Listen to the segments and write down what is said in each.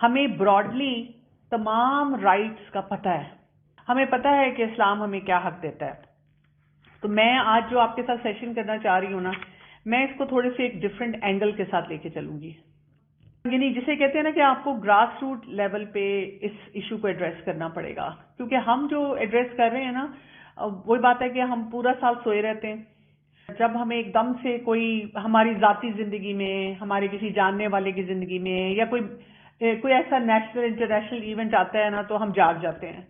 ہمیں براڈلی تمام رائٹس کا پتہ ہے، ہمیں پتہ ہے کہ اسلام ہمیں کیا حق دیتا ہے. تو میں آج جو آپ کے ساتھ سیشن کرنا چاہ رہی ہوں نا، میں اس کو تھوڑے سے ایک ڈفرینٹ اینگل کے ساتھ لے کے چلوں گی. یعنی جسے کہتے ہیں نا کہ آپ کو گراس روٹ لیول پہ اس ایشو کو ایڈریس کرنا پڑے گا، کیونکہ ہم جو ایڈریس کر رہے ہیں نا، وہی بات ہے کہ ہم پورا سال سوئے رہتے ہیں. جب ہمیں ایک دم سے کوئی ہماری ذاتی زندگی میں، ہمارے کسی جاننے والے کی زندگی میں، یا کوئی ایسا نیشنل انٹرنیشنل ایونٹ آتا ہے نا، تو ہم جاگ جاتے ہیں.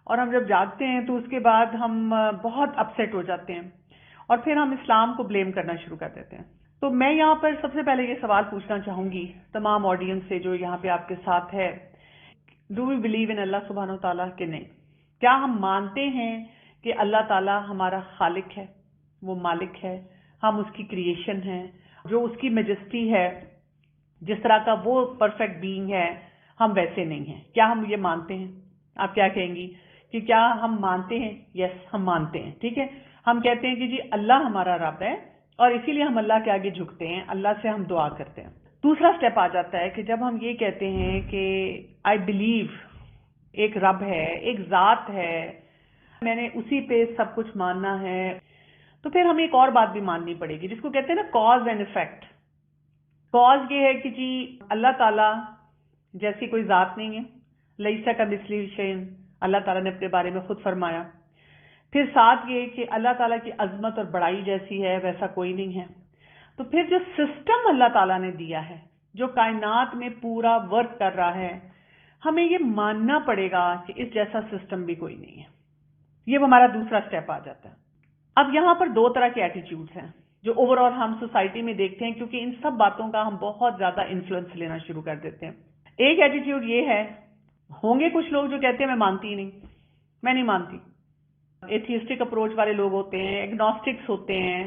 اور ہم جب جاگتے ہیں تو اس کے بعد ہم بہت اپسیٹ ہو جاتے ہیں، اور پھر ہم اسلام کو بلیم کرنا شروع کر دیتے ہیں. تو میں یہاں پر سب سے پہلے یہ سوال پوچھنا چاہوں گی تمام آڈینس سے جو یہاں پہ آپ کے ساتھ ہے، ڈو وی بلیو ان اللہ سبحانہ وتعالیٰ کہ نہیں؟ کیا ہم مانتے ہیں کہ اللہ تعالیٰ ہمارا خالق ہے، وہ مالک ہے، ہم اس کی کریشن ہیں، جو اس کی میجسٹی ہے، جس طرح کا وہ پرفیکٹ بینگ ہے، ہم ویسے نہیں ہیں؟ کیا ہم یہ مانتے ہیں؟ آپ کیا کہیں گی کہ کیا ہم مانتے ہیں؟ یس، ہم مانتے ہیں. ٹھیک ہے، ہم کہتے ہیں کہ جی اللہ ہمارا رب ہے، اور اسی لیے ہم اللہ کے آگے جھکتے ہیں، اللہ سے ہم دعا کرتے ہیں. دوسرا سٹیپ آ جاتا ہے کہ جب ہم یہ کہتے ہیں کہ آئی بلیو ایک رب ہے، ایک ذات ہے، میں نے اسی پہ سب کچھ ماننا ہے، تو پھر ہمیں ایک اور بات بھی ماننی پڑے گی جس کو کہتے ہیں نا کاز اینڈ افیکٹ. کاز یہ ہے کہ جی اللہ تعالیٰ جیسی کوئی ذات نہیں ہے، لیسا کمثلہ شیء، اللہ تعالیٰ نے اپنے بارے میں خود فرمایا. پھر ساتھ یہ کہ اللہ تعالیٰ کی عظمت اور بڑائی جیسی ہے ویسا کوئی نہیں ہے. تو پھر جو سسٹم اللہ تعالیٰ نے دیا ہے، جو کائنات میں پورا ورک کر رہا ہے، ہمیں یہ ماننا پڑے گا کہ اس جیسا سسٹم بھی کوئی نہیں ہے. یہ ہمارا دوسرا سٹیپ آ جاتا ہے. اب یہاں پر دو طرح کے ایٹیٹیوڈز ہیں جو اوور آل ہم سوسائٹی میں دیکھتے ہیں، کیونکہ ان سب باتوں کا ہم بہت زیادہ انفلوئنس لینا شروع کر دیتے ہیں. ایک ایٹیٹیوڈ یہ ہے، ہوں گے کچھ لوگ جو کہتے ہیں میں مانتی ہی نہیں، میں نہیں مانتی. ایتھیسٹک اپروچ والے لوگ ہوتے ہیں، ایگنوسٹکس ہوتے ہیں،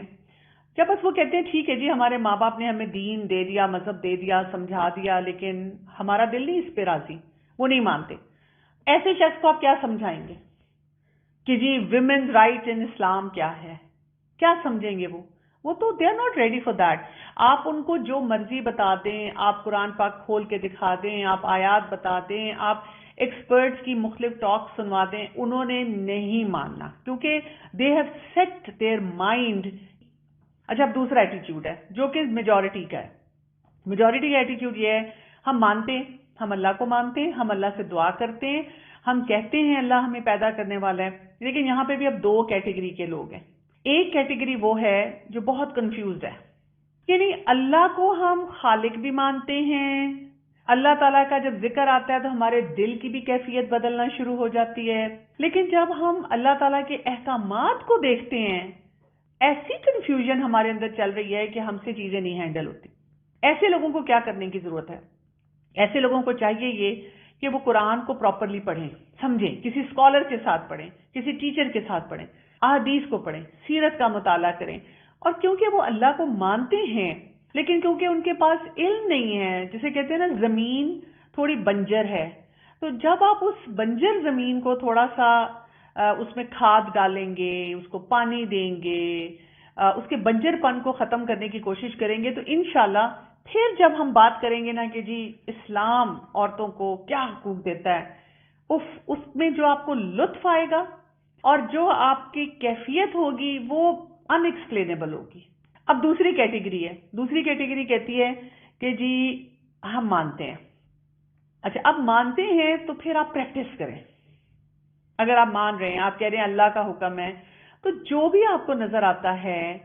جب بس وہ کہتے ہیں ٹھیک ہے جی ہمارے ماں باپ نے ہمیں دین دے دیا، مذہب دے دیا، سمجھا دیا، لیکن ہمارا دل نہیں اس پہ راضی، وہ نہیں مانتے. ایسے شخص کو آپ کیا سمجھائیں گے کہ جی ویمن رائٹ ان اسلام کیا ہے؟ کیا سمجھیں گے وہ تو they are not ready for that. آپ ان کو جو مرضی بتا دیں، آپ قرآن پاک کھول کے دکھا دیں، آپ آیات بتا دیں، آپ ایکسپرٹس کی مختلف ٹاک سنوا دیں، انہوں نے نہیں ماننا، کیونکہ they have set their mind. اچھا، اب دوسرا ایٹیٹیوڈ ہے جو کہ میجورٹی کا ہے. میجورٹی کا ایٹیٹیوڈ یہ ہے، ہم مانتے ہیں، ہم اللہ کو مانتے ہیں، ہم اللہ سے دعا کرتے ہیں، ہم کہتے ہیں اللہ ہمیں پیدا کرنے والا ہے. لیکن یہاں پہ بھی اب دو کیٹیگری کے لوگ ہیں. ایک کیٹیگری وہ ہے جو بہت کنفیوزڈ ہے، یعنی اللہ کو ہم خالق بھی مانتے ہیں، اللہ تعالیٰ کا جب ذکر آتا ہے تو ہمارے دل کی بھی کیفیت بدلنا شروع ہو جاتی ہے. لیکن جب ہم اللہ تعالیٰ کے احکامات کو دیکھتے ہیں، ایسی کنفیوژن ہمارے اندر چل رہی ہے کہ ہم سے چیزیں نہیں ہینڈل ہوتی. ایسے لوگوں کو کیا کرنے کی ضرورت ہے؟ ایسے لوگوں کو چاہیے یہ کہ وہ قرآن کو پراپرلی پڑھیں، سمجھیں، کسی اسکالر کے ساتھ پڑھیں، کسی ٹیچر کے ساتھ پڑھیں، احادیث کو پڑھیں، سیرت کا مطالعہ کریں. اور کیونکہ وہ اللہ کو مانتے ہیں لیکن کیونکہ ان کے پاس علم نہیں ہے، جسے کہتے ہیں نا زمین تھوڑی بنجر ہے، تو جب آپ اس بنجر زمین کو تھوڑا سا اس میں کھاد ڈالیں گے، اس کو پانی دیں گے، اس کے بنجر پن کو ختم کرنے کی کوشش کریں گے، تو انشاءاللہ پھر جب ہم بات کریں گے نا کہ جی اسلام عورتوں کو کیا حقوق دیتا ہے، اس میں جو آپ کو لطف آئے گا اور جو آپ کی کیفیت ہوگی وہ ان ایکسپلینیبل ہوگی. اب دوسری کیٹیگری ہے، دوسری کیٹیگری کہتی ہے کہ جی ہم مانتے ہیں. اچھا، اب مانتے ہیں تو پھر آپ پریکٹس کریں. اگر آپ مان رہے ہیں، آپ کہہ رہے ہیں اللہ کا حکم ہے، تو جو بھی آپ کو نظر آتا ہے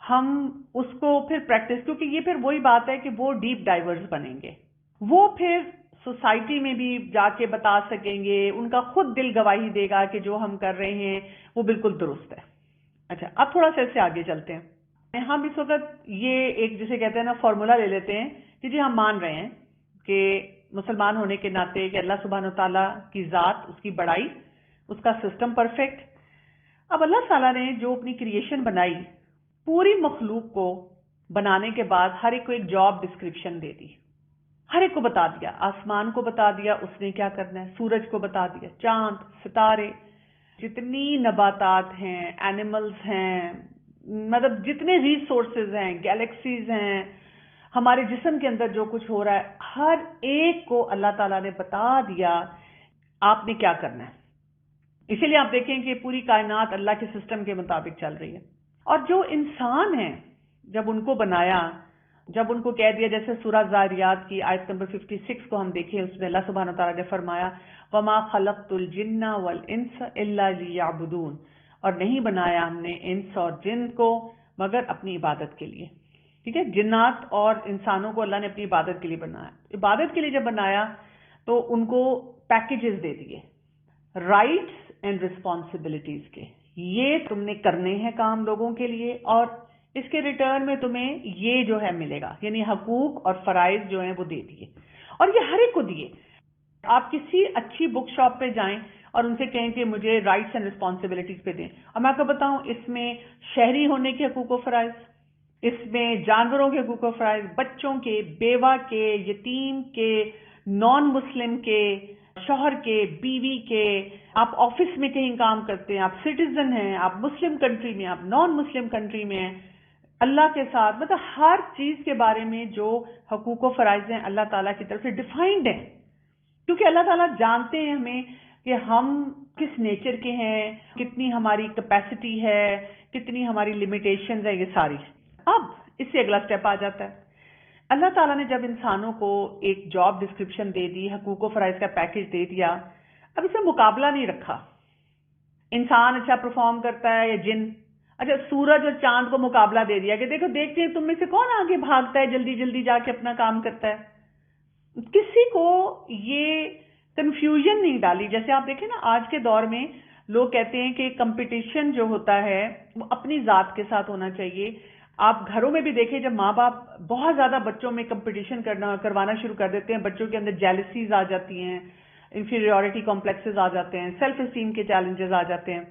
ہم اس کو پھر پریکٹس، کیونکہ یہ پھر وہی بات ہے کہ وہ ڈیپ ڈائیورز بنیں گے، وہ پھر سوسائٹی میں بھی جا کے بتا سکیں گے، ان کا خود دل گواہی دے گا کہ جو ہم کر رہے ہیں وہ بالکل درست ہے. اچھا، اب تھوڑا سا اس سے آگے چلتے ہیں. ہم اس وقت یہ ایک جسے کہتے ہیں نا فارمولا لے لیتے ہیں کہ جی ہم مان رہے ہیں کہ مسلمان ہونے کے ناطے کہ اللہ سبحانہ وتعالیٰ کی ذات، اس کی بڑائی، اس کا سسٹم پرفیکٹ. اب اللہ تعالیٰ نے جو اپنی کریشن بنائی، پوری مخلوق کو بنانے کے بعد ہر ایک کو ایک جاب ڈسکرپشن دے دی، ہر ایک کو بتا دیا. آسمان کو بتا دیا اس نے کیا کرنا ہے، سورج کو بتا دیا، چاند، ستارے، جتنی نباتات ہیں، اینیملز ہیں، مطلب جتنے ریسورسز ہیں، گیلیکسیز ہیں، ہمارے جسم کے اندر جو کچھ ہو رہا ہے، ہر ایک کو اللہ تعالیٰ نے بتا دیا آپ نے کیا کرنا ہے. اسی لیے آپ دیکھیں کہ پوری کائنات اللہ کے سسٹم کے مطابق چل رہی ہے. اور جو انسان ہیں جب ان کو بنایا، جب ان کو کہہ دیا، جیسے سورہ زاریات کی آیت نمبر 56 کو ہم دیکھیں، اس میں اللہ سبحانہ وتعالیٰ نے فرمایا وَمَا خَلَقْتُ الْجِنَّ وَالْإِنسَ إِلَّا لِيَعْبُدُونَ، اور نہیں بنایا ہم نے انس اور جن کو مگر اپنی عبادت کے لیے. ٹھیک ہے، جنات اور انسانوں کو اللہ نے اپنی عبادت کے لیے بنایا. عبادت کے لیے جب بنایا تو ان کو پیکیجز دے دیے، رائٹس اینڈ رسپانسبلٹیز کے. یہ تم نے کرنے ہیں کام لوگوں کے لیے، اور اس کے ریٹرن میں تمہیں یہ جو ہے ملے گا، یعنی حقوق اور فرائض جو ہیں وہ دے دیے. اور یہ ہر ایک کو دیے. آپ کسی اچھی بک شاپ پہ جائیں اور ان سے کہیں کہ مجھے رائٹس اینڈ رسپانسبلٹیز پہ دیں، اور میں آپ کو بتاؤں اس میں شہری ہونے کے حقوق و فرائض، اس میں جانوروں کے حقوق و فرائض، بچوں کے، بیوہ کے، یتیم کے، نان مسلم کے، شوہر کے، بیوی کے، آپ آفس میں کہیں کام کرتے ہیں، آپ سٹیزن ہیں، آپ مسلم کنٹری میں، آپ نان مسلم کنٹری میں ہیں، اللہ کے ساتھ مطلب ہر چیز کے بارے میں جو حقوق و فرائض ہیں اللہ تعالیٰ کی طرف سے ڈیفائنڈ ہیں. کیونکہ اللہ تعالیٰ جانتے ہیں ہمیں کہ ہم کس نیچر کے ہیں، کتنی ہماری کیپیسٹی ہے، کتنی ہماری لمیٹیشنز ہیں، یہ ساری. اب اس سے اگلا سٹیپ آ جاتا ہے. اللہ تعالیٰ نے جب انسانوں کو ایک جاب ڈسکرپشن دے دی، حقوق و فرائض کا پیکج دے دیا، اب اس میں مقابلہ نہیں رکھا انسان اچھا پرفارم کرتا ہے یا جن. اچھا، سورج اور چاند کو مقابلہ دے دیا کہ دیکھو دیکھتے ہیں تم میں سے کون آگے بھاگتا ہے، جلدی جلدی جا کے اپنا کام کرتا ہے. کسی کو یہ کنفیوژن نہیں ڈالی. جیسے آپ دیکھیں نا آج کے دور میں لوگ کہتے ہیں کہ کمپٹیشن جو ہوتا ہے وہ اپنی ذات کے ساتھ ہونا چاہیے. آپ گھروں میں بھی دیکھیں جب ماں باپ بہت زیادہ بچوں میں کمپٹیشن کروانا شروع کر دیتے ہیں، بچوں کے اندر جیلسیز آ جاتی ہیں، انفیریورٹی کمپلیکسز آ جاتے ہیں، سیلف اسٹیم کے چیلنجز آ جاتے ہیں.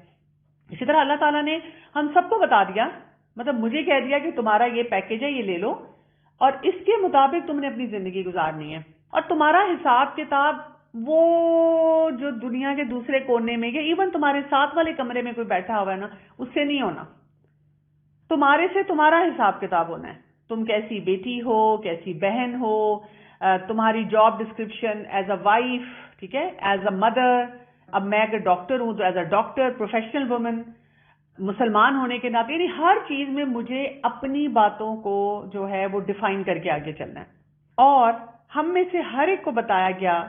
اسی طرح اللہ تعالیٰ نے ہم سب کو بتا دیا، مطلب مجھے کہہ دیا کہ تمہارا یہ پیکج ہے، یہ لے لو اور اس کے مطابق تم نے اپنی زندگی گزارنی ہے. اور تمہارا حساب کتاب وہ جو دنیا کے دوسرے کونے میں، یا ایون تمہارے ساتھ والے کمرے میں کوئی بیٹھا ہوا ہے نا، اس سے نہیں ہونا. تمہارے سے تمہارا حساب کتاب ہونا ہے. تم کیسی بیٹی ہو، کیسی بہن ہو، تمہاری job description as a wife, ٹھیک ہے، ایز اے مدر. اب میں اگر ڈاکٹر ہوں تو as a doctor, professional woman, مسلمان ہونے کے ناطے، یعنی ہر چیز میں مجھے اپنی باتوں کو جو ہے وہ ڈیفائن کر کے آگے چلنا ہے. اور ہم میں سے ہر ایک کو بتایا گیا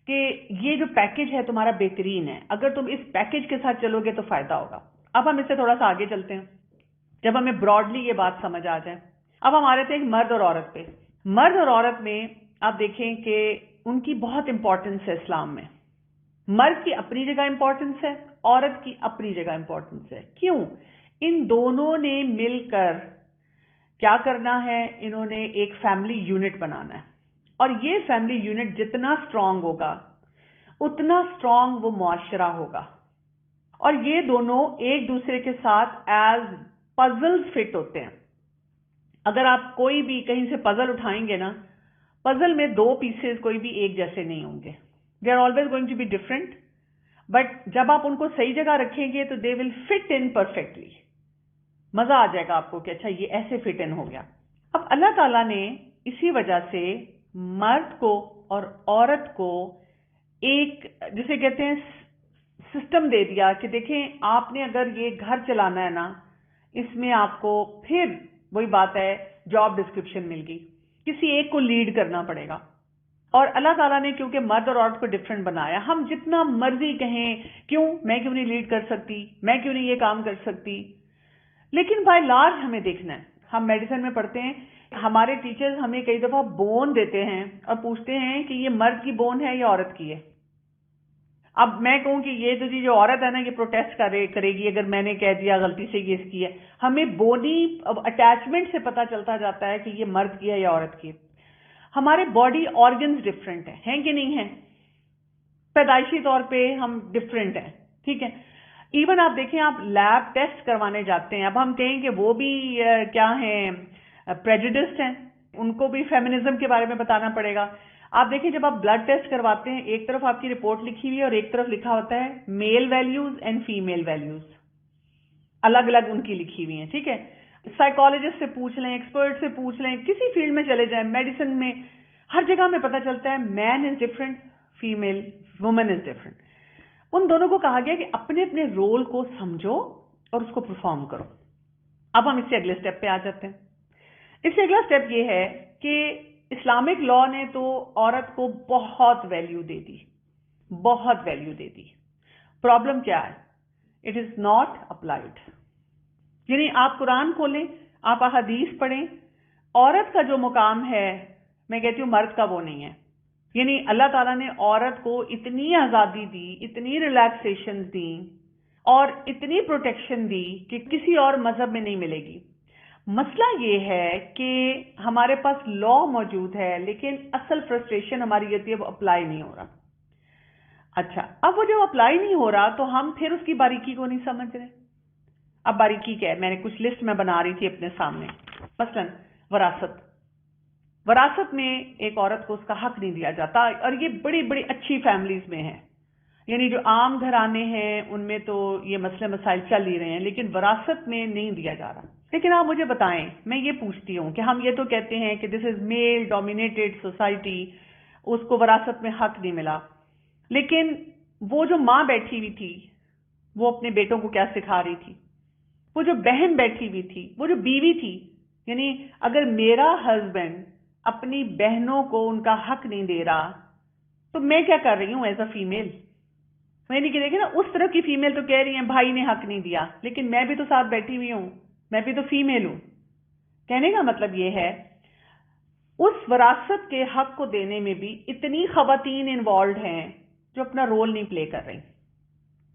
کہ یہ جو پیکج ہے تمہارا بہترین ہے، اگر تم اس پیکج کے ساتھ چلو گے تو فائدہ ہوگا. اب ہم اس سے تھوڑا سا آگے چلتے ہیں جب ہمیں براڈلی یہ بات سمجھ آ جائے. اب ہم آ رہے تھے ایک مرد اور عورت پہ. مرد اور عورت میں آپ دیکھیں کہ ان کی بہت امپورٹنس ہے اسلام میں. مرد کی اپنی جگہ امپورٹنس ہے، عورت کی اپنی جگہ امپورٹنس ہے. کیوں؟ ان دونوں نے مل کر کیا کرنا ہے، انہوں نے ایک فیملی یونٹ بنانا ہے. اور یہ فیملی یونٹ جتنا اسٹرانگ ہوگا اتنا اسٹرانگ وہ معاشرہ ہوگا. اور یہ دونوں ایک دوسرے کے ساتھ ایز پزل فٹ ہوتے ہیں. اگر آپ کوئی بھی کہیں سے پزل اٹھائیں گے نا، پزل میں دو پیسز کوئی بھی ایک جیسے نہیں ہوں گے. They are always going to be different, but جب آپ ان کو صحیح جگہ رکھیں گے تو دے ول فٹ ان پرفیکٹلی. مزہ آ جائے گا آپ کو کہ اچھا یہ ایسے فٹ ان ہو گیا. اب اللہ تعالیٰ نے اسی وجہ سے مرد کو اور عورت کو ایک جسے کہتے ہیں سسٹم دے دیا کہ دیکھیں آپ نے اگر یہ گھر چلانا ہے نا، اس میں آپ کو پھر وہی بات ہے جاب ڈسکرپشن مل گئی، کسی ایک کو لیڈ کرنا پڑے گا. اور اللہ تعالیٰ نے کیونکہ مرد اور عورت کو ڈفرینٹ بنایا، ہم جتنا مرضی کہیں کیوں میں کیوں نہیں لیڈ کر سکتی، میں کیوں نہیں یہ کام کر سکتی، لیکن بائی لارج ہمیں دیکھنا ہے. ہم میڈیسن میں پڑھتے ہیں، ہمارے ٹیچرز ہمیں کئی دفعہ بون دیتے ہیں اور پوچھتے ہیں کہ یہ مرد کی بون ہے یا عورت کی ہے. اب میں کہوں کہ یہ جو عورت ہے نا یہ پروٹیسٹ کرے گی اگر میں نے کہہ دیا غلطی سے یہ اس کی ہے. ہمیں بونی اٹیچمنٹ سے پتا چلتا جاتا ہے کہ یہ مرد کی ہے یا عورت کی ہے. ہمارے باڈی آرگنز ڈفرینٹ ہیں کہ نہیں ہیں؟ پیدائشی طور پہ ہم ڈفرینٹ ہیں، ٹھیک ہے. ایون آپ دیکھیں آپ لیب ٹیسٹ کروانے جاتے ہیں، اب ہم کہیں کہ وہ بھی کیا ہیں، پریجوڈسڈ ہیں، ان کو بھی فیمنزم کے بارے میں بتانا پڑے گا. آپ دیکھیں جب آپ بلڈ ٹیسٹ کرواتے ہیں ایک طرف آپ کی رپورٹ لکھی ہوئی ہے اور ایک طرف لکھا ہوتا ہے میل ویلیوز اینڈ فیمیل ویلیوز، الگ الگ ان کی لکھی ہوئی ہیں، ٹھیک ہے. سائیکالوجسٹ سے پوچھ لیں, ایکسپرٹ سے پوچھ لیں, کسی فیلڈ میں چلے جائیں, میڈیسن میں, ہر جگہ میں پتہ چلتا ہے man is different, female woman is different. ان دونوں کو کہا گیا کہ اپنے اپنے رول کو سمجھو اور اس کو پرفارم کرو. اب ہم اس سے اگلے سٹیپ پہ آ جاتے ہیں. اس سے اگلا سٹیپ یہ ہے کہ اسلامک لا نے تو عورت کو بہت ویلیو دے دی, بہت ویلیو دے دی. پرابلم کیا ہے؟ It is not applied. یعنی آپ قرآن کھولیں, آپ احادیث پڑھیں, عورت کا جو مقام ہے میں کہتی ہوں مرد کا وہ نہیں ہے. یعنی اللہ تعالیٰ نے عورت کو اتنی آزادی دی, اتنی ریلیکسیشن دی اور اتنی پروٹیکشن دی کہ کسی اور مذہب میں نہیں ملے گی. مسئلہ یہ ہے کہ ہمارے پاس لا موجود ہے لیکن اصل فرسٹریشن ہماری یہ وہ اپلائی نہیں ہو رہا. اچھا, اب وہ جو اپلائی نہیں ہو رہا تو ہم پھر اس کی باریکی کو نہیں سمجھ رہے. اب باریکی کیا ہے؟ میں نے کچھ لسٹ میں بنا رہی تھی اپنے سامنے. مثلا وراثت, وراثت میں ایک عورت کو اس کا حق نہیں دیا جاتا, اور یہ بڑی بڑی اچھی فیملیز میں ہے. یعنی جو عام گھرانے ہیں ان میں تو یہ مسئلے مسائل چل ہی رہے ہیں, لیکن وراثت میں نہیں دیا جا رہا. لیکن آپ مجھے بتائیں, میں یہ پوچھتی ہوں کہ ہم یہ تو کہتے ہیں کہ دس از میل ڈومینیٹڈ سوسائٹی, اس کو وراثت میں حق نہیں ملا, لیکن وہ جو ماں بیٹھی ہوئی تھی وہ اپنے بیٹوں کو کیا سکھا رہی تھی؟ وہ جو بہن بیٹھی ہوئی تھی, وہ جو بیوی تھی, یعنی اگر میرا ہسبینڈ اپنی بہنوں کو ان کا حق نہیں دے رہا تو میں کیا کر رہی ہوں ایز اے فیمیل؟ میں نہیں کہ دیکھیں نا, اس طرح کی فیمیل تو کہہ رہی ہیں بھائی نے حق نہیں دیا, لیکن میں بھی تو ساتھ بیٹھی ہوئی ہوں, میں بھی تو فیمیل ہوں. کہنے کا مطلب یہ ہے اس وراثت کے حق کو دینے میں بھی اتنی خواتین انوالوڈ ہیں جو اپنا رول نہیں پلے کر رہی.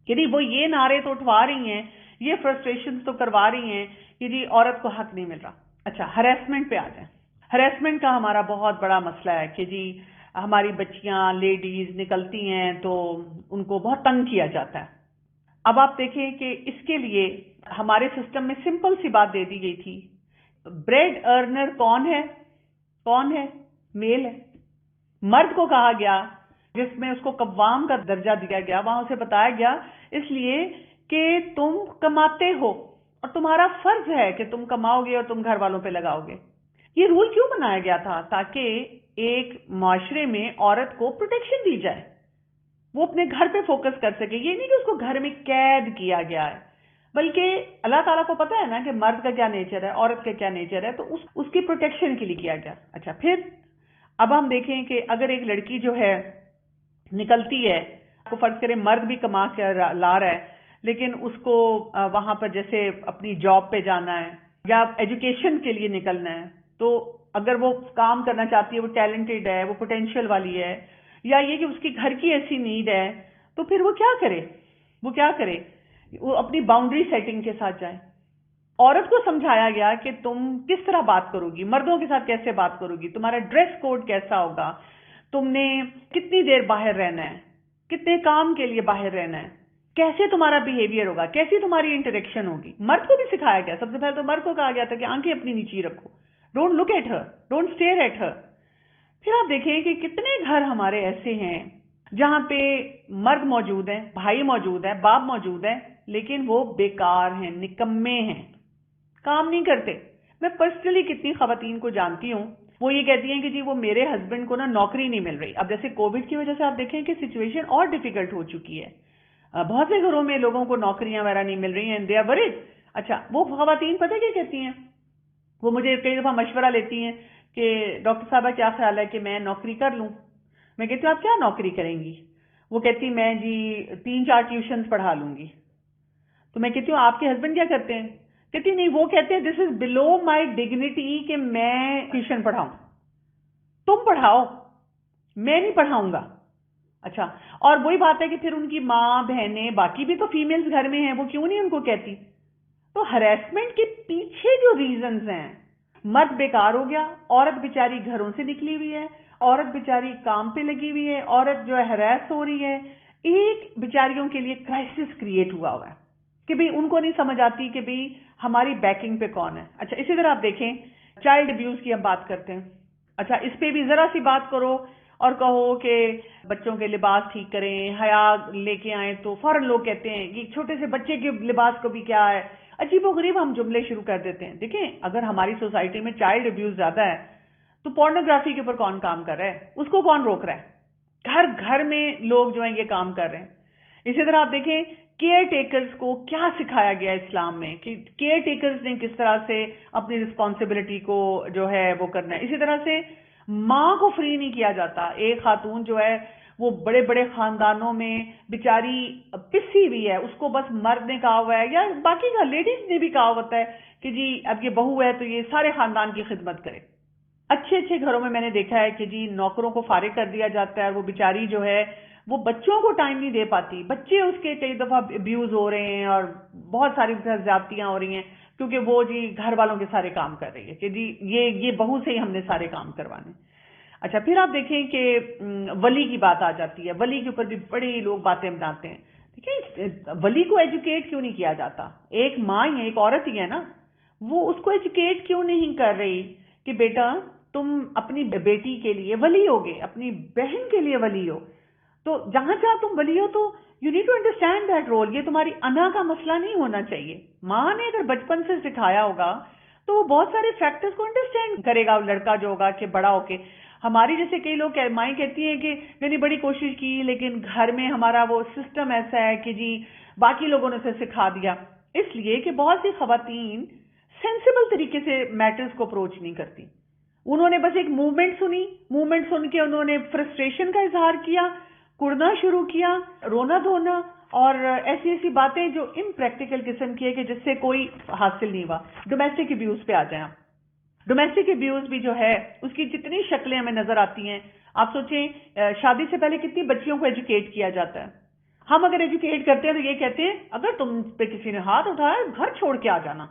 یعنی وہ یہ نعرے تو اٹھوا رہی ہیں, یہ فرسٹریشن تو کروا رہی ہیں کہ جی عورت کو حق نہیں مل رہا. اچھا, ہریسمنٹ پہ آ جائیں. ہریسمنٹ کا ہمارا بہت بڑا مسئلہ ہے کہ جی ہماری بچیاں لیڈیز نکلتی ہیں تو ان کو بہت تنگ کیا جاتا ہے. اب آپ دیکھیں کہ اس کے لیے ہمارے سسٹم میں سمپل سی بات دے دی گئی تھی, بریڈ ارنر کون ہے؟ کون ہے؟ میل ہے. مرد کو کہا گیا, جس میں اس کو قوام کا درجہ دیا گیا, وہاں اسے بتایا گیا اس لیے کہ تم کماتے ہو اور تمہارا فرض ہے کہ تم کماؤ گے اور تم گھر والوں پہ لگاؤ گے. یہ رول کیوں بنایا گیا تھا؟ تاکہ ایک معاشرے میں عورت کو پروٹیکشن دی جائے, وہ اپنے گھر پہ فوکس کر سکے. یہ نہیں کہ اس کو گھر میں قید کیا گیا ہے, بلکہ اللہ تعالیٰ کو پتا ہے نا کہ مرد کا کیا نیچر ہے, عورت کا کیا نیچر ہے, تو اس کی پروٹیکشن کے لیے کیا گیا. اچھا, پھر اب ہم دیکھیں کہ اگر ایک لڑکی جو ہے نکلتی ہے, کو فرض کریں مرد بھی کما کے لا رہا ہے, لیکن اس کو وہاں پر جیسے اپنی جاب پہ جانا ہے یا ایجوکیشن کے لیے نکلنا ہے, تو اگر وہ کام کرنا چاہتی ہے, وہ ٹیلنٹڈ ہے, وہ پوٹینشیل والی ہے, یا یہ کہ اس کی گھر کی ایسی نیڈ ہے, تو پھر وہ کیا کرے؟ وہ کیا کرے؟ وہ اپنی باؤنڈری سیٹنگ کے ساتھ جائے. عورت کو سمجھایا گیا کہ تم کس طرح بات کرو گی, مردوں کے ساتھ کیسے بات کرو گی, تمہارا ڈریس کوڈ کیسا ہوگا, تم نے کتنی دیر باہر رہنا ہے, کتنے کام کے لیے باہر رہنا ہے, کیسے تمہارا بیہیویئر ہوگا, کیسی تمہاری انٹریکشن ہوگی. مرد کو بھی سکھایا گیا. سب سے پہلے تو مرد کو کہا گیا تھا کہ آنکھیں اپنی نیچی رکھو, don't look at her, don't stare at her. پھر آپ دیکھیں کہ کتنے گھر ہمارے ایسے ہیں جہاں پہ مرد موجود ہیں, بھائی موجود ہیں, باپ موجود ہیں, لیکن وہ بیکار ہیں, نکمے ہیں, کام نہیں کرتے. میں پرسنلی کتنی خواتین کو جانتی ہوں, وہ یہ کہتی ہیں کہ جی وہ میرے ہسبینڈ کو نا نوکری نہیں مل رہی. اب جیسے کووڈ کی وجہ سے آپ دیکھیں کہ سچویشن اور ڈیفیکلٹ ہو چکی ہے, بہت سے گھروں میں لوگوں کو نوکریاں وغیرہ نہیں مل رہی ہیں, دے آر ورڈ. اچھا, وہ خواتین پتہ کیا کہتی ہیں؟ وہ مجھے کئی دفعہ مشورہ لیتی ہیں کہ ڈاکٹر صاحبہ کیا خیال ہے کہ میں نوکری کر لوں. میں کہتی ہوں آپ کیا نوکری کریں گی؟ وہ کہتی میں جی 3-4 ٹیوشنز پڑھا لوں گی. تو میں کہتی ہوں آپ کے ہسبینڈ کیا کرتے ہیں؟ کہتی نہیں, وہ کہتے ہیں دس از بلو مائی ڈگنیٹی کہ میں ٹیوشن پڑھاؤں, تم پڑھاؤ, میں نہیں پڑھاؤں گا. اچھا, اور وہی بات ہے کہ پھر ان کی ماں بہنیں باقی بھی تو فیمیلز گھر میں ہیں, وہ کیوں نہیں ان کو کہتی؟ تو ہریسمنٹ کے پیچھے جو ریزنز ہیں, مرد بیکار ہو گیا, عورت بیچاری گھروں سے نکلی ہوئی ہے, عورت بیچاری کام پہ لگی ہوئی ہے, عورت جو ہے ہراس ہو رہی ہے, ایک بیچاریوں کے لیے کرائسس کریٹ ہوا ہے کہ بھئی ان کو نہیں سمجھ آتی کہ بھئی ہماری بیکنگ پہ کون ہے. اچھا, اسی طرح آپ دیکھیں چائلڈ ابیوز کی ہم بات کرتے ہیں. اچھا, اس پہ بھی ذرا سی بات کرو اور کہو کہ بچوں کے لباس ٹھیک کریں, حیا لے کے آئیں, تو فوراً لوگ کہتے ہیں کہ چھوٹے سے بچے کے لباس کو بھی کیا ہے, عجیب و غریب ہم جملے شروع کر دیتے ہیں. دیکھیں اگر ہماری سوسائٹی میں چائلڈ ابیوز زیادہ ہے تو پورنوگرافی کے اوپر کون کام کر رہا ہے؟ اس کو کون روک رہا ہے؟ گھر گھر میں لوگ جو ہیں یہ کام کر رہے ہیں. اسی طرح آپ دیکھیں کیئر ٹیکرز کو کیا سکھایا گیا اسلام میں کہ کیئر ٹیکرز نے کس طرح سے اپنی رسپانسبلٹی کو جو ہے وہ کرنا ہے. اسی طرح سے ماں کو فری نہیں کیا جاتا. ایک خاتون جو ہے وہ بڑے بڑے خاندانوں میں بیچاری پسی ہوئی ہے, اس کو بس مرد نے کہا ہوا ہے یا باقی کا لیڈیز نے بھی کہا ہوتا ہے کہ جی اب یہ بہو ہے تو یہ سارے خاندان کی خدمت کرے. اچھے اچھے گھروں میں نے دیکھا ہے کہ جی نوکروں کو فارغ کر دیا جاتا ہے اور وہ بیچاری جو ہے وہ بچوں کو ٹائم نہیں دے پاتی. بچے اس کے کئی دفعہ ابیوز ہو رہے ہیں اور بہت ساری زیادتیاں ہو رہی ہیں کیونکہ وہ جی گھر والوں کے سارے کام کر رہی ہے کہ جی یہ بہو سے ہی ہم نے سارے کام کروانے. اچھا پھر آپ دیکھیں کہ ولی کی بات آ جاتی ہے. ولی کے اوپر بھی بڑی لوگ باتیں بناتے ہیں. دیکھیں ولی کو ایجوکیٹ کیوں نہیں کیا جاتا؟ ایک ماں ہی ہے, ایک عورت ہی ہے نا, وہ اس کو ایجوکیٹ کیوں نہیں کر رہی کہ بیٹا تم اپنی بیٹی کے لیے ولی ہوگے, اپنی بہن کے لیے ولی ہو, تو جہاں جہاں تم ولی ہو تو you need to understand that role. یہ تمہاری انا کا مسئلہ نہیں ہونا چاہیے. ماں نے اگر بچپن سے سکھایا ہوگا تو وہ بہت سارے فیکٹرز کو انڈرسٹینڈ کرے گا لڑکا جو ہوگا کہ بڑا ہو کے. ہماری جیسے کئی لوگ مائیں کہتی ہیں کہ میں نے بڑی کوشش کی لیکن گھر میں ہمارا وہ سسٹم ایسا ہے کہ جی باقی لوگوں نے اسے سکھا دیا. اس لیے کہ بہت سی خواتین سینسیبل طریقے سے میٹرز کو اپروچ نہیں کرتی. انہوں نے بس ایک موومنٹ سنی, موومنٹ سن کے انہوں نے فرسٹریشن کا اظہار کیا, کڑنا شروع کیا, رونا دھونا اور ایسی ایسی باتیں جو امپریکٹیکل قسم کی ہے کہ جس سے کوئی حاصل نہیں ہوا. ڈومیسٹک ابیوز پہ آ جائیں آپ. ڈومیسٹک ابیوز بھی جو ہے اس کی جتنی شکلیں ہمیں نظر آتی ہیں, آپ سوچیں شادی سے پہلے کتنی بچیوں کو ایجوکیٹ کیا جاتا ہے. ہم اگر ایجوکیٹ کرتے ہیں تو یہ کہتے ہیں اگر تم پہ کسی نے ہاتھ اٹھایا گھر چھوڑ کے آ جانا.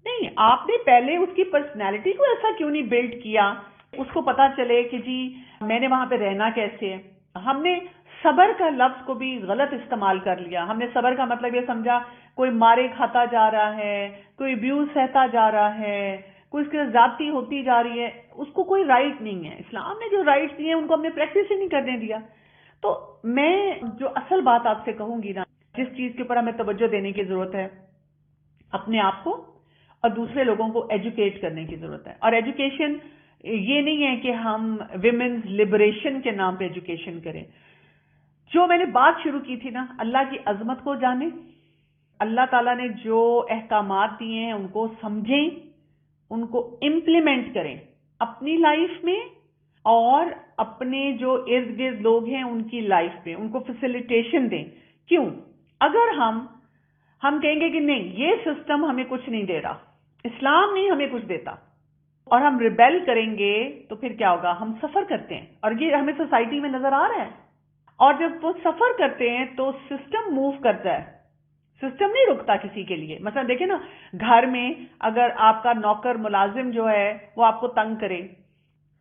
نہیں, آپ نے پہلے اس کی پرسنالٹی کو ایسا کیوں نہیں بلڈ کیا, اس کو پتا چلے کہ جی میں نے وہاں پہ رہنا کیسے ہے. ہم نے صبر کا لفظ کو بھی غلط استعمال کر لیا. ہم نے صبر کا مطلب یہ سمجھا کوئی مارے کھاتا جا رہا ہے, کوئی ابیوز سہتا جا رہا ہے, کوئی اس کے زیادتی ہوتی جا رہی ہے, اس کو کوئی رائٹ نہیں ہے. اسلام نے جو رائٹس دیے ہیں ان کو ہم نے پریکٹس ہی نہیں کرنے دیا. تو میں جو اصل بات آپ سے کہوں گی نا, جس چیز کے اوپر ہمیں توجہ دینے کی ضرورت ہے, اپنے آپ کو اور دوسرے لوگوں کو ایجوکیٹ کرنے کی ضرورت ہے. اور ایجوکیشن یہ نہیں ہے کہ ہم ویمنز لبریشن کے نام پہ ایجوکیشن کریں. جو میں نے بات شروع کی تھی نا, اللہ کی عظمت کو جانیں, اللہ تعالیٰ نے جو احکامات دیے ہیں ان کو سمجھیں, ان کو امپلیمنٹ کریں اپنی لائف میں اور اپنے جو ارد گرد لوگ ہیں ان کی لائف میں, ان کو فیسیلیٹیشن دیں. کیوں؟ اگر ہم کہیں گے کہ نہیں یہ سسٹم ہمیں کچھ نہیں دے رہا, اسلام نہیں ہمیں کچھ دیتا, اور ہم ریبیل کریں گے تو پھر کیا ہوگا؟ ہم سفر کرتے ہیں اور یہ ہمیں سوسائٹی میں نظر آ رہا ہے. اور جب وہ سفر کرتے ہیں تو سسٹم موو کرتا ہے, سسٹم نہیں رکتا کسی کے لیے. مثلا دیکھیں نا, گھر میں اگر آپ کا نوکر ملازم جو ہے وہ آپ کو تنگ کرے,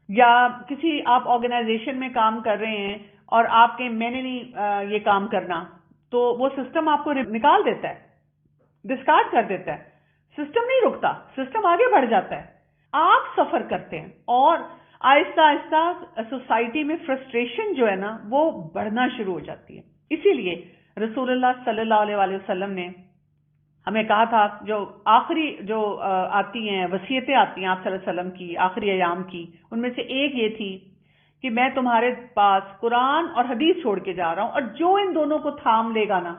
یا کسی آپ آرگنائزیشن میں کام کر رہے ہیں اور آپ کے میں نے نہیں یہ کام کرنا, تو وہ سسٹم آپ کو نکال دیتا ہے, ڈسکارڈ کر دیتا ہے. سسٹم نہیں رکتا, سسٹم آگے بڑھ جاتا ہے. آپ سفر کرتے ہیں اور آہستہ آہستہ سوسائٹی میں فرسٹریشن جو ہے نا وہ بڑھنا شروع ہو جاتی ہے. اسی لیے رسول اللہ صلی اللہ علیہ وآلہ وسلم نے ہمیں کہا تھا, جو آخری جو آتی ہیں وصیتیں آتی ہیں آپ صلی اللہ علیہ وسلم کی آخری ایام کی, ان میں سے ایک یہ تھی کہ میں تمہارے پاس قرآن اور حدیث چھوڑ کے جا رہا ہوں, اور جو ان دونوں کو تھام لے گا نا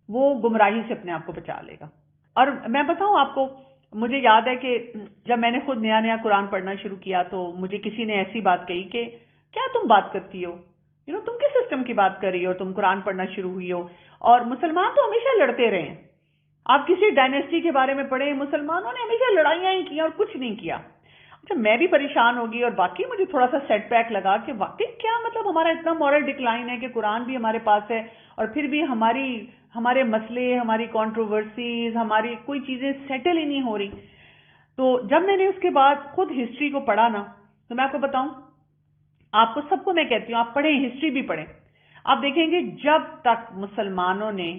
وہ گمراہی سے اپنے آپ کو بچا لے گا. اور میں بتاؤں آپ کو, مجھے یاد ہے کہ جب میں نے خود نیا نیا قرآن پڑھنا شروع کیا تو مجھے کسی نے ایسی بات کہی کہ کیا تم بات کرتی ہو, تم کس سسٹم کی بات کر رہی ہو, تم قرآن پڑھنا شروع ہوئی ہو. اور مسلمان تو ہمیشہ لڑتے رہے ہیں. آپ کسی ڈائنیسٹی کے بارے میں پڑھیں, مسلمانوں نے ہمیشہ لڑائیاں ہی کی اور کچھ نہیں کیا. اچھا میں بھی پریشان ہوگی اور باقی مجھے تھوڑا سا سیٹ بیک لگا کہ واقعی کیا مطلب ہمارا اتنا مورل ڈکلائن ہے کہ قرآن بھی ہمارے پاس ہے اور پھر بھی ہمارے مسئلے, ہماری کنٹروورسیز, ہماری کوئی چیزیں سیٹل ہی نہیں ہو رہی. تو جب میں نے اس کے بعد خود ہسٹری کو پڑھا نا, تو میں آپ کو بتاؤں, آپ کو سب کو میں کہتی ہوں آپ پڑھیں, ہسٹری بھی پڑھیں. آپ دیکھیں گے جب تک مسلمانوں نے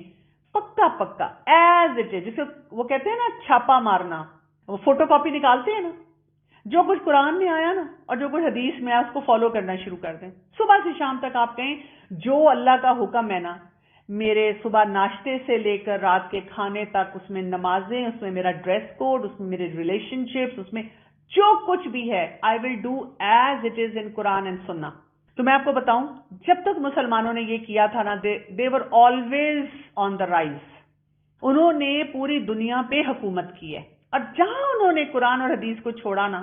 پکا ایز اٹ از, جسے وہ کہتے ہیں نا چھاپا مارنا, وہ فوٹو کاپی نکالتے ہیں نا, جو کچھ قرآن میں آیا نا اور جو کچھ حدیث میں آیا اس کو فالو کرنا شروع کر دیں. صبح سے شام تک آپ کہیں جو اللہ کا حکم ہے نا, میرے صبح ناشتے سے لے کر رات کے کھانے تک، اس میں نمازیں، اس میں میرا ڈریس کوڈ، اس میں میرے ریلیشن شپس، اس میں جو کچھ بھی ہے I will do as it is in Quran and sunnah. تو میں آپ کو بتاؤں، جب تک مسلمانوں نے یہ کیا تھا نا، دے were always on the rise. انہوں نے پوری دنیا پہ حکومت کی ہے، اور جہاں انہوں نے قرآن اور حدیث کو چھوڑا نا،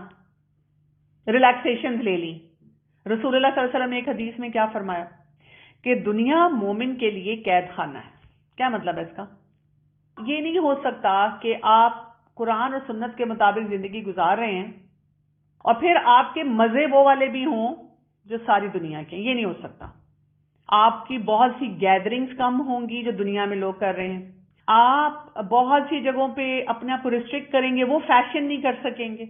ریلیکسیشن لے لی. رسول اللہ صلی اللہ علیہ وسلم نے ایک حدیث میں کیا فرمایا کہ دنیا مومن کے لیے قید خانہ ہے. کیا مطلب ہے اس کا؟ یہ نہیں ہو سکتا کہ آپ قرآن اور سنت کے مطابق زندگی گزار رہے ہیں اور پھر آپ کے مزے وہ والے بھی ہوں جو ساری دنیا کے. یہ نہیں ہو سکتا. آپ کی بہت سی گیدرنگز کم ہوں گی جو دنیا میں لوگ کر رہے ہیں. آپ بہت سی جگہوں پہ اپنے آپ کو ریسٹرکٹ کریں گے، وہ فیشن نہیں کر سکیں گے.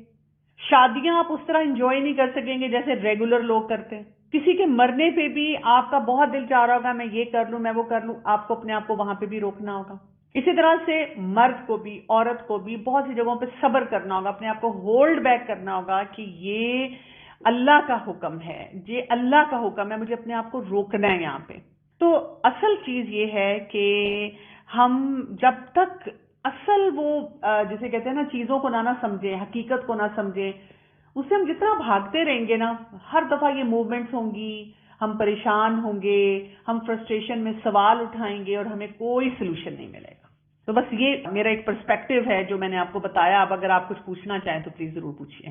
شادیاں آپ اس طرح انجوائے نہیں کر سکیں گے جیسے ریگولر لوگ کرتے ہیں. کسی کے مرنے پہ بھی آپ کا بہت دل چاہ رہا ہوگا میں یہ کر لوں، میں وہ کر لوں. آپ کو اپنے آپ کو وہاں پہ بھی روکنا ہوگا. اسی طرح سے مرد کو بھی، عورت کو بھی بہت سی جگہوں پہ صبر کرنا ہوگا، اپنے آپ کو ہولڈ بیک کرنا ہوگا کہ یہ اللہ کا حکم ہے، یہ اللہ کا حکم ہے، مجھے اپنے آپ کو روکنا ہے یہاں پہ. تو اصل چیز یہ ہے کہ ہم جب تک اصل وہ جسے کہتے ہیں نا چیزوں کو نہ سمجھیں، حقیقت کو نہ سمجھیں، اس سے ہم جتنا بھاگتے رہیں گے نا، ہر دفعہ یہ موومنٹس ہوں گی، ہم پریشان ہوں گے، ہم فرسٹریشن میں سوال اٹھائیں گے اور ہمیں کوئی سلوشن نہیں ملے گا. تو بس یہ میرا ایک پرسپیکٹیو ہے جو میں نے آپ کو بتایا. اب اگر آپ کچھ پوچھنا چاہیں تو پلیز ضرور پوچھیے.